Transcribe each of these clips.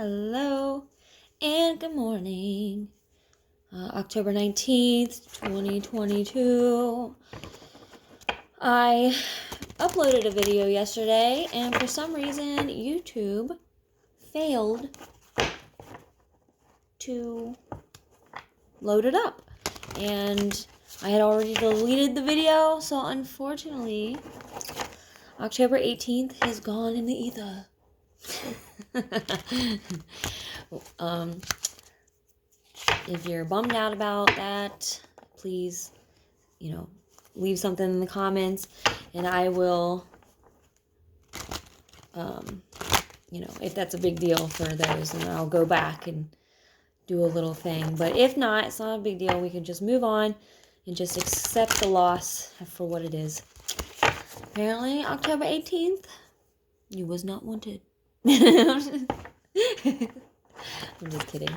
Hello and good morning. October 19th, 2022. I uploaded a video yesterday and for some reason YouTube failed to load it up. And I had already deleted the video, so unfortunately October 18th has gone in the ether. If you're bummed out about that, please, leave something in the comments, and I will, if that's a big deal for those, then I'll go back and do a little thing. But if not, it's not a big deal. We can just move on and just accept the loss for what it is. Apparently, October 18th, you was not wanted. I'm just kidding.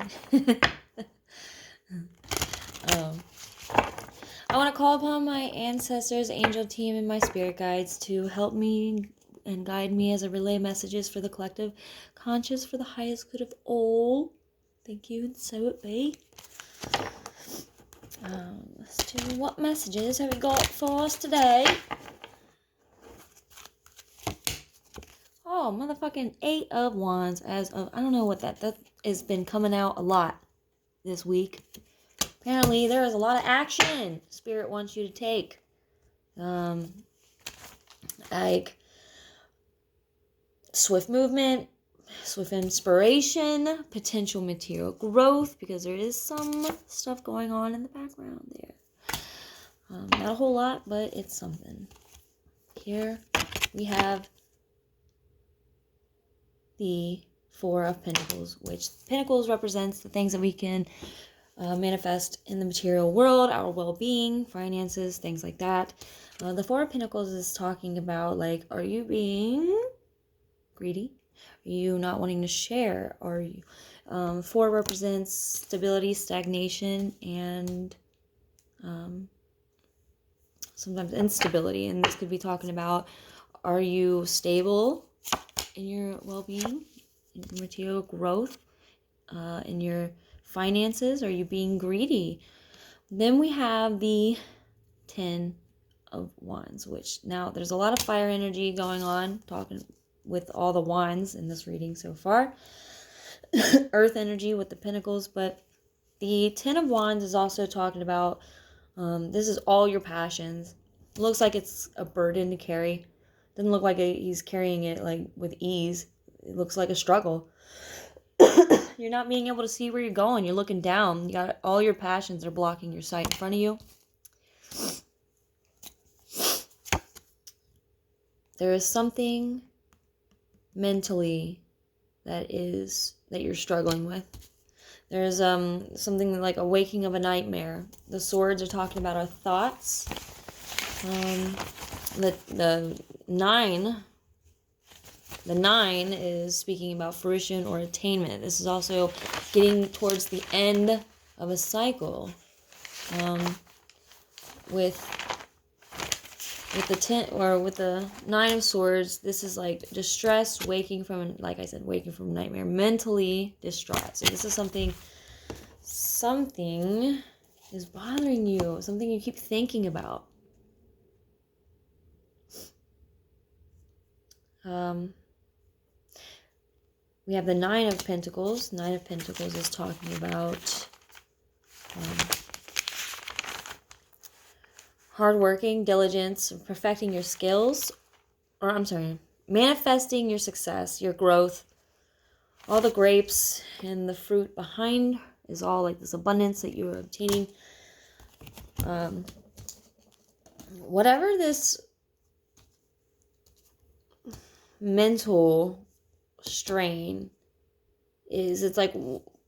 I want to call upon my ancestors, angel team, and my spirit guides to help me and guide me as I relay messages for the collective conscious for the highest good of all. Thank you, and so it be. Let's do what messages have we got for us today? Oh, motherfucking 8 of Wands as of, I don't know what that has been coming out a lot this week. Apparently, there is a lot of action Spirit wants you to take. Like swift movement, swift inspiration, potential material growth, because there is some stuff going on in the background there. Not a whole lot, but it's something. Here we have the Four of Pentacles, which Pentacles represents the things that we can manifest in the material world, our well-being, finances, things like that. The Four of Pentacles is talking about, like, are you being greedy? Are you not wanting to share? Are you? Four represents stability, stagnation, and sometimes instability. And this could be talking about, are you stable in your well-being, in your material growth, in your finances? Are you being greedy? Then we have the 10 of Wands, which now there's a lot of fire energy going on, talking with all the wands in this reading so far. Earth energy with the pentacles, but the 10 of Wands is also talking about, this is all your passions. It looks like it's a burden to carry. Doesn't look like he's carrying it like with ease. It looks like a struggle. You're not being able to see where you're going. You're looking down. You got all your passions are blocking your sight in front of you. There is something mentally that you're struggling with. There's something like a waking of a nightmare. The swords are talking about our thoughts. The nine is speaking about fruition or attainment. This is also getting towards the end of a cycle. With the 10 or with the 9 of Swords, this is like distress, waking from, like I said, waking from nightmare, mentally distraught. So this is something is bothering you, something you keep thinking about. We have the 9 of Pentacles. 9 of Pentacles is talking about hardworking, diligence, perfecting your skills, manifesting your success, your growth. All the grapes and the fruit behind is all like this abundance that you are obtaining. Whatever this mental strain is, it's like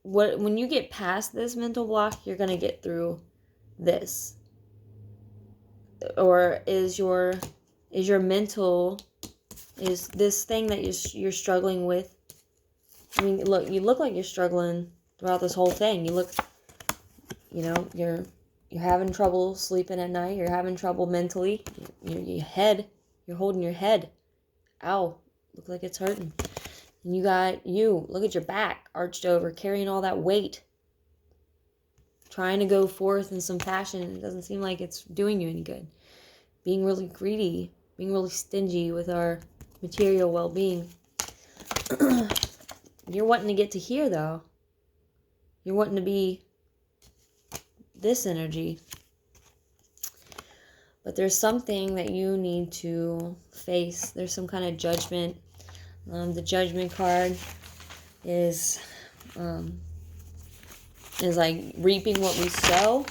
when you get past this mental block, you're gonna get through this. Or is this thing that you're struggling with? I mean, look, you look like you're struggling throughout this whole thing. You look, you're having trouble sleeping at night. You're having trouble mentally. You're holding your head. Ow, look like it's hurting. And look at your back, arched over, carrying all that weight. Trying to go forth in some passion. It doesn't seem like it's doing you any good. Being really greedy, being really stingy with our material well-being. You're wanting to get to here, though. You're wanting to be this energy. But there's something that you need to face. There's some kind of judgment. The judgment card is like reaping what we sow.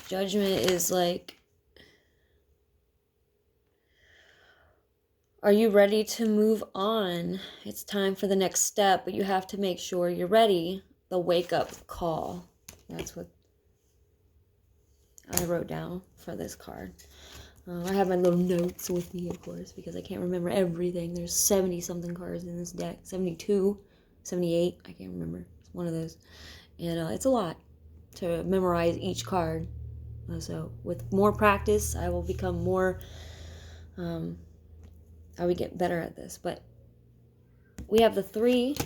Judgment is like, are you ready to move on? It's time for the next step, but you have to make sure you're ready. The wake-up call. That's what I wrote down for this card. I have my little notes with me, of course, because I can't remember everything. There's 70-something cards in this deck. 72, 78, I can't remember. It's one of those. And it's a lot to memorize each card. So with more practice, I will become more... I would get better at this. But we have the Three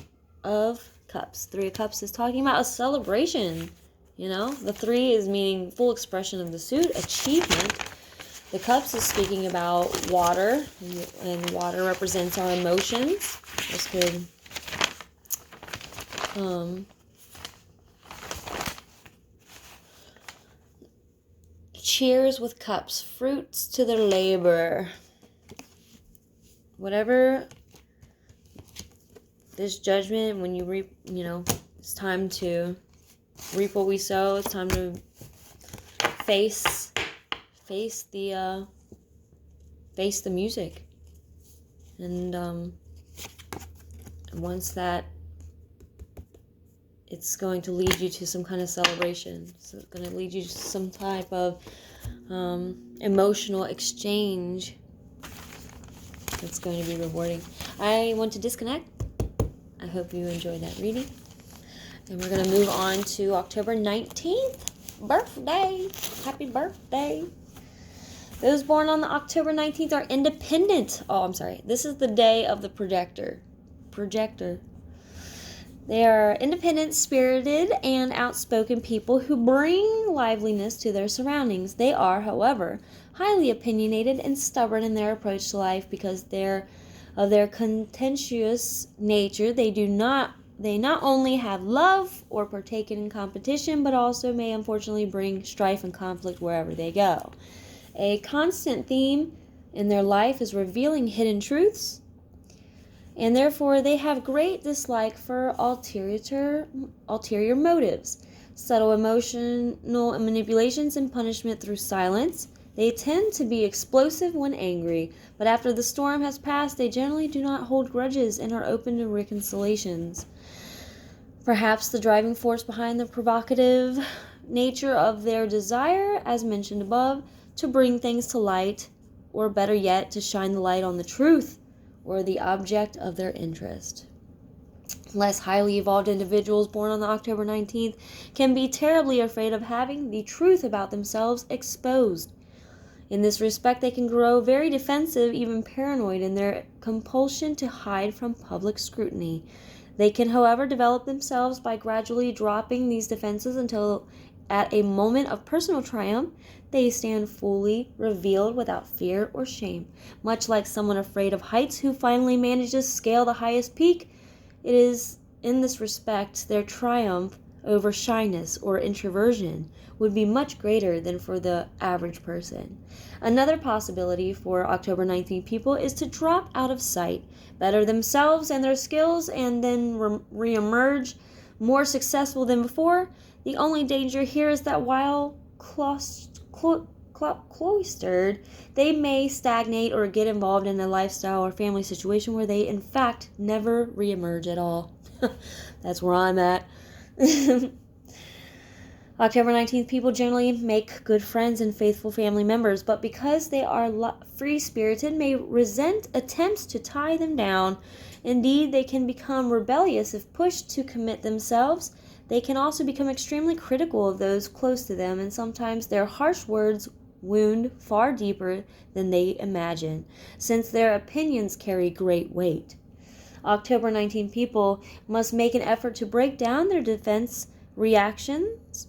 of Cups. Three of Cups is talking about a celebration. You know, the 3 is meaning full expression of the suit, achievement. The Cups is speaking about water, and water represents our emotions. This could cheers with cups, fruits to their labor. Whatever this judgment, when you reap, it's time to reap what we sow. It's time to face the music. And once that, it's going to lead you to some kind of celebration. So it's going to lead you to some type of emotional exchange that's going to be rewarding. I want to disconnect. I hope you enjoyed that reading. And we're going to move on to October 19th. Birthday. Happy birthday. Those born on the October 19th are independent. Oh, I'm sorry. This is the day of the projector. They are independent, spirited, and outspoken people who bring liveliness to their surroundings. They are, however, highly opinionated and stubborn in their approach to life because of their contentious nature. They not only have love or partake in competition, but also may unfortunately bring strife and conflict wherever they go. A constant theme in their life is revealing hidden truths, and therefore they have great dislike for ulterior motives, subtle emotional manipulations, and punishment through silence. They tend to be explosive when angry, but after the storm has passed, they generally do not hold grudges and are open to reconciliations. Perhaps the driving force behind the provocative nature of their desire, as mentioned above, to bring things to light, or better yet, to shine the light on the truth or the object of their interest. Less highly evolved individuals born on the October 19th can be terribly afraid of having the truth about themselves exposed. In this respect, they can grow very defensive, even paranoid, in their compulsion to hide from public scrutiny. They can, however, develop themselves by gradually dropping these defenses until, at a moment of personal triumph, they stand fully revealed without fear or shame. Much like someone afraid of heights who finally manages to scale the highest peak, it is in this respect their triumph over shyness or introversion would be much greater than for the average person. Another possibility for October 19th people is to drop out of sight, better themselves and their skills, and then re-emerge more successful than before. The only danger here is that while cloistered, they may stagnate or get involved in a lifestyle or family situation where they in fact never re-emerge at all. That's where I'm at. October 19th people generally make good friends and faithful family members, but because they are free-spirited, may resent attempts to tie them down. Indeed, they can become rebellious if pushed to commit themselves. They can also become extremely critical of those close to them, and sometimes their harsh words wound far deeper than they imagine, since their opinions carry great weight. October 19 people must make an effort to break down their defense reactions,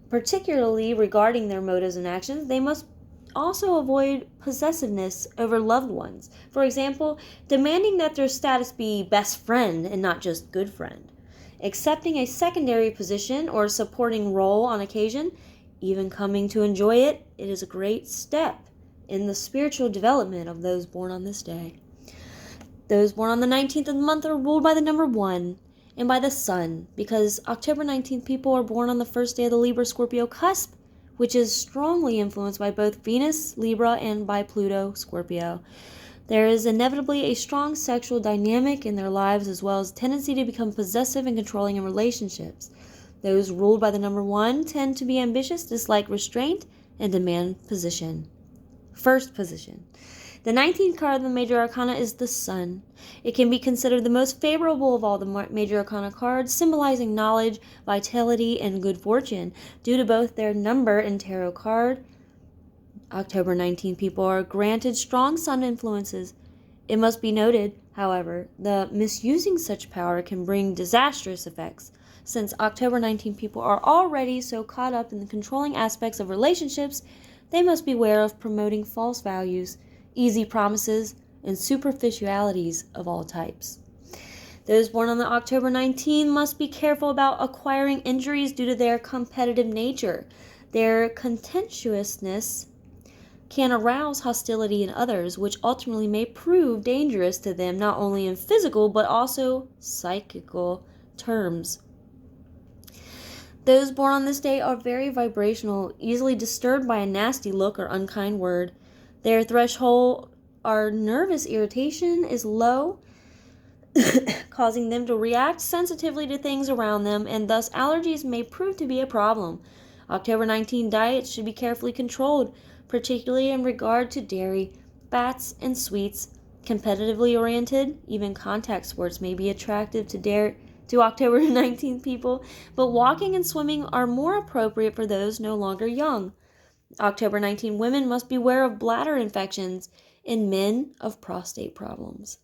particularly regarding their motives and actions. They must also avoid possessiveness over loved ones. For example, demanding that their status be best friend and not just good friend. Accepting a secondary position or supporting role on occasion, even coming to enjoy it, it is a great step in the spiritual development of those born on this day. Those born on the 19th of the month are ruled by the number 1 and by the sun, because October 19th people are born on the first day of the Libra-Scorpio cusp, which is strongly influenced by both Venus, Libra, and by Pluto, Scorpio. There is inevitably a strong sexual dynamic in their lives, as well as a tendency to become possessive and controlling in relationships. Those ruled by the number 1 tend to be ambitious, dislike restraint, and demand first position. The 19th card of the Major Arcana is the Sun. It can be considered the most favorable of all the Major Arcana cards, symbolizing knowledge, vitality, and good fortune. Due to both their number and tarot card, October 19 people are granted strong Sun influences. It must be noted, however, that misusing such power can bring disastrous effects. Since October 19 people are already so caught up in the controlling aspects of relationships, they must beware of promoting false values, easy promises, and superficialities of all types. Those born on the October 19 must be careful about acquiring injuries due to their competitive nature. Their contentiousness can arouse hostility in others, which ultimately may prove dangerous to them not only in physical but also psychical terms. Those born on this day are very vibrational, easily disturbed by a nasty look or unkind word. Their threshold or nervous irritation is low, causing them to react sensitively to things around them, and thus allergies may prove to be a problem. October 19 diets should be carefully controlled, particularly in regard to dairy, fats, and sweets. Competitively oriented, even contact sports may be attractive to October 19 people, but walking and swimming are more appropriate for those no longer young. October 19 women must beware of bladder infections, and men of prostate problems.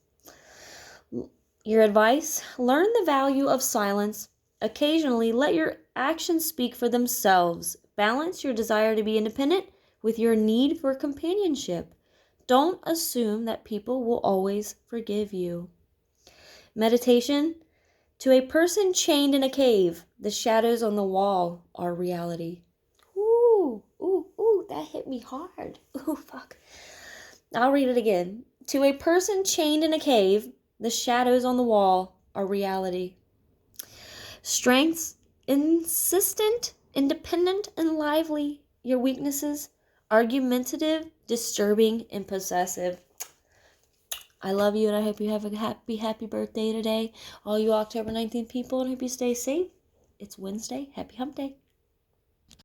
Your advice: learn the value of silence. Occasionally, let your actions speak for themselves. Balance your desire to be independent with your need for companionship. Don't assume that people will always forgive you. Meditation: to a person chained in a cave, the shadows on the wall are reality. Ooh, that hit me hard. Ooh, fuck. I'll read it again. To a person chained in a cave, the shadows on the wall are reality. Strengths: insistent, independent, and lively. Your weaknesses: argumentative, disturbing, and possessive. I love you, and I hope you have a happy birthday today, all you October 19th people, and I hope you stay safe. It's Wednesday. Happy hump day.